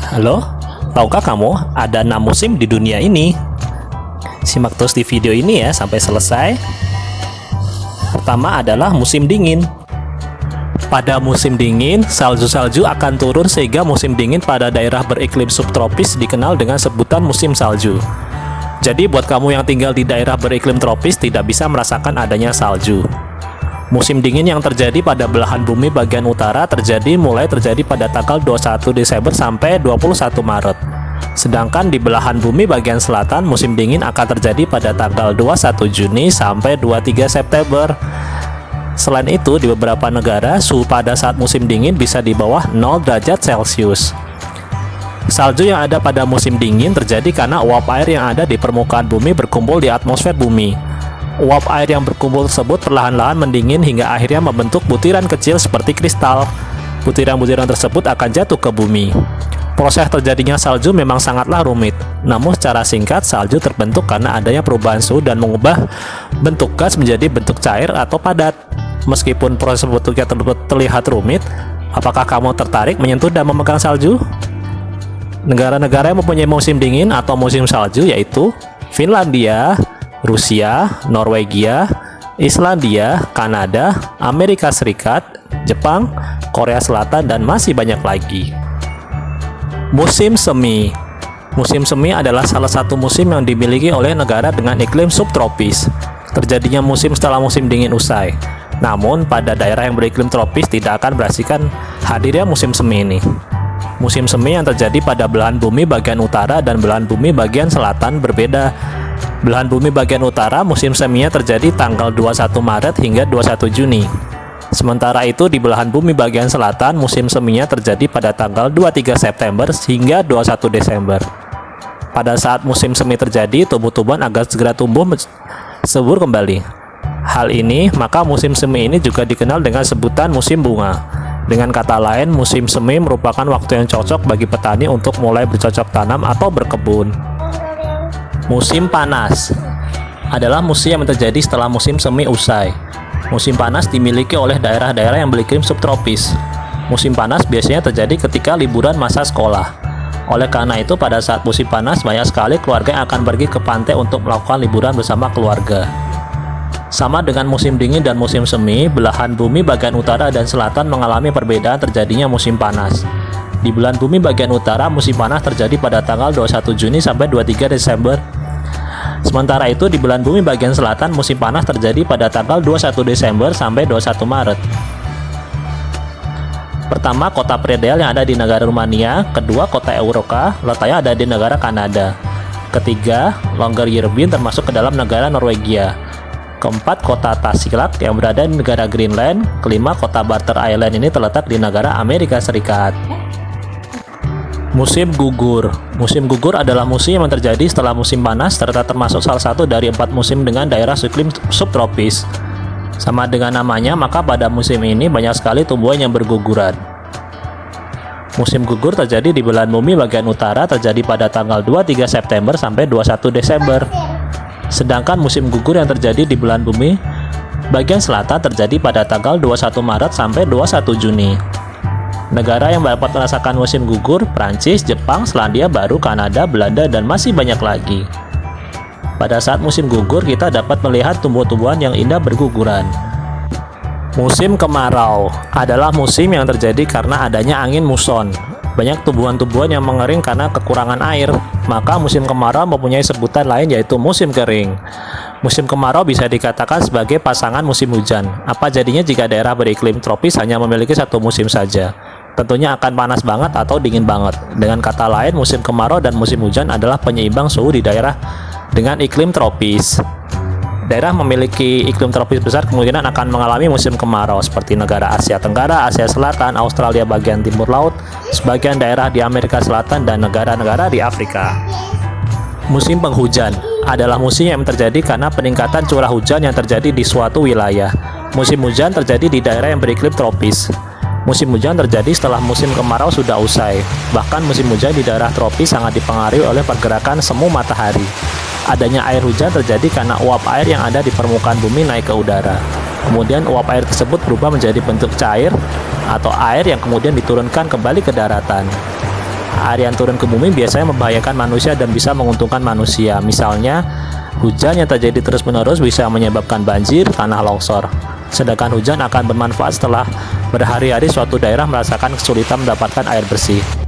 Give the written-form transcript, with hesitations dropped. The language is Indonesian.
Halo, tahukah kamu ada 6 musim di dunia ini? Simak terus di video ini ya sampai selesai. Pertama adalah musim dingin. Pada musim dingin, salju-salju akan turun sehingga musim dingin pada daerah beriklim subtropis dikenal dengan sebutan musim salju. Jadi buat kamu yang tinggal di daerah beriklim tropis tidak bisa merasakan adanya salju. Musim dingin yang terjadi pada belahan bumi bagian utara mulai terjadi pada tanggal 21 Desember sampai 21 Maret. Sedangkan di belahan bumi bagian selatan musim dingin akan terjadi pada tanggal 21 Juni sampai 23 September. Selain itu, di beberapa negara suhu pada saat musim dingin bisa di bawah 0 derajat Celcius. Salju yang ada pada musim dingin terjadi karena uap air yang ada di permukaan bumi berkumpul di atmosfer bumi. Uap air yang berkumpul tersebut perlahan-lahan mendingin hingga akhirnya membentuk butiran kecil seperti kristal. Butiran-butiran tersebut akan jatuh ke bumi. Proses terjadinya salju memang sangatlah rumit. Namun secara singkat, salju terbentuk karena adanya perubahan suhu dan mengubah bentuk gas menjadi bentuk cair atau padat. Meskipun proses bentuknya terlihat rumit, apakah kamu tertarik menyentuh dan memegang salju? Negara-negara yang mempunyai musim dingin atau musim salju yaitu Finlandia, Rusia, Norwegia, Islandia, Kanada, Amerika Serikat, Jepang, Korea Selatan, dan masih banyak lagi. Musim semi. Musim semi adalah salah satu musim yang dimiliki oleh negara dengan iklim subtropis. Terjadinya musim setelah musim dingin usai. Namun, pada daerah yang beriklim tropis tidak akan berasakan hadirnya musim semi ini. Musim semi yang terjadi pada belahan bumi bagian utara dan belahan bumi bagian selatan berbeda. Belahan bumi bagian utara musim seminya terjadi tanggal 21 Maret hingga 21 Juni. Sementara itu di belahan bumi bagian selatan musim seminya terjadi pada tanggal 23 September hingga 21 Desember. Pada saat musim semi terjadi, tumbuh-tumbuhan agar segera tumbuh subur kembali. Hal ini, maka musim semi ini juga dikenal dengan sebutan musim bunga. Dengan kata lain, musim semi merupakan waktu yang cocok bagi petani untuk mulai bercocok tanam atau berkebun. Musim panas adalah musim yang terjadi setelah musim semi usai. Musim panas dimiliki oleh daerah-daerah yang beriklim subtropis. Musim panas biasanya terjadi ketika liburan masa sekolah. Oleh karena itu, pada saat musim panas, banyak sekali keluarga yang akan pergi ke pantai untuk melakukan liburan bersama keluarga. Sama dengan musim dingin dan musim semi, belahan bumi bagian utara dan selatan mengalami perbedaan terjadinya musim panas. Di belahan bumi bagian utara, musim panas terjadi pada tanggal 21 Juni sampai 23 Desember. Sementara itu, di belahan bumi bagian selatan, musim panas terjadi pada tanggal 21 Desember sampai 21 Maret. Pertama, kota Predel yang ada di negara Rumania. Kedua, kota Euroka, letaknya ada di negara Kanada. Ketiga, Longyearbyen termasuk ke dalam negara Norwegia. Keempat, kota Tasiilaq yang berada di negara Greenland. Kelima, kota Barter Island ini terletak di negara Amerika Serikat. Musim gugur. Musim gugur adalah musim yang terjadi setelah musim panas serta termasuk salah satu dari 4 musim dengan daerah iklim subtropis. Sama dengan namanya, maka pada musim ini banyak sekali tumbuhan yang berguguran. Musim gugur terjadi di belahan bumi bagian utara terjadi pada tanggal 23 September sampai 21 Desember. Sedangkan musim gugur yang terjadi di belahan bumi bagian selatan terjadi pada tanggal 21 Maret sampai 21 Juni. Negara yang dapat merasakan musim gugur, Prancis, Jepang, Selandia Baru, Kanada, Belanda, dan masih banyak lagi. Pada saat musim gugur, kita dapat melihat tumbuh-tumbuhan yang indah berguguran. Musim kemarau adalah musim yang terjadi karena adanya angin muson. Banyak tumbuhan-tumbuhan yang mengering karena kekurangan air, maka musim kemarau mempunyai sebutan lain yaitu musim kering. Musim kemarau bisa dikatakan sebagai pasangan musim hujan. Apa jadinya jika daerah beriklim tropis hanya memiliki satu musim saja? Tentunya akan panas banget atau dingin banget. Dengan kata lain, musim kemarau dan musim hujan adalah penyeimbang suhu di daerah dengan iklim tropis. Daerah memiliki iklim tropis besar kemungkinan akan mengalami musim kemarau seperti negara Asia Tenggara, Asia Selatan, Australia bagian timur laut, sebagian daerah di Amerika Selatan, dan negara-negara di Afrika. Musim penghujan adalah musim yang terjadi karena peningkatan curah hujan yang terjadi di suatu wilayah. Musim hujan terjadi di daerah yang beriklim tropis. Musim hujan terjadi setelah musim kemarau sudah usai. Bahkan musim hujan di daerah tropis sangat dipengaruhi oleh pergerakan semu matahari. Adanya air hujan terjadi karena uap air yang ada di permukaan bumi naik ke udara. Kemudian uap air tersebut berubah menjadi bentuk cair atau air yang kemudian diturunkan kembali ke daratan. Air yang turun ke bumi biasanya membahayakan manusia dan bisa menguntungkan manusia. Misalnya, hujan yang terjadi terus-menerus bisa menyebabkan banjir, tanah longsor. Sedangkan hujan akan bermanfaat setelah berhari-hari suatu daerah merasakan kesulitan mendapatkan air bersih.